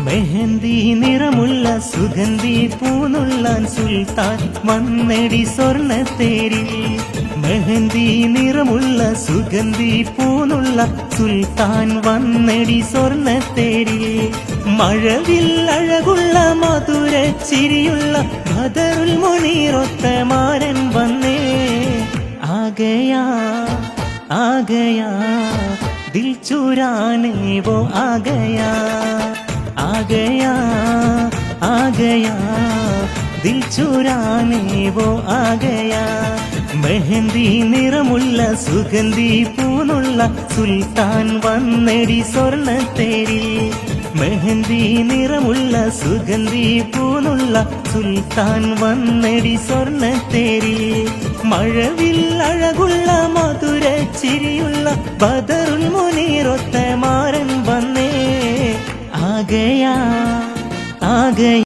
മെഹന്തി നിറമുള്ള സുഗന്ധി പൂനുള്ളാൻ സുൽത്താൻ വന്നെടി സ്വർണ്ണത്തേരിൽ. മെഹന്തി നിറമുള്ള സുഗന്ധി പൂനുള്ള സുൽത്താൻ വന്നെടി സ്വർണ്ണത്തേരിൽ. മഴവിൽ അഴകുള്ള മധുര ചിരിയുള്ള ബദറുൽ മുനീറൊത്ത മാരൻ വന്നേ. ആഗയാ ആഗയാ ദിൽ ചുരാനെ വോ ആഗയാ. ആഗയാ ആഗയാ ദിൽ ചുരാനെ വോ ആഗയാ. മെഹന്തി നിറമുള്ള സുഗന്ധി പൂനുള്ള സുൽത്താൻ വന്നെടി സ്വർണ്ണത്തേരിൽ. മെഹന്തി നിറമുള്ള സുഗന്ധി പൂനുള്ള സുൽത്താൻ വന്നെടി സ്വർണ്ണത്തേരിൽ. മഴവിൽ അഴകുള്ള മധുര ചിരിയുള്ള ബദറുൽ മുനീറൊത്ത മാരൻ വന്നേ. ആഗയാ ആഗയാ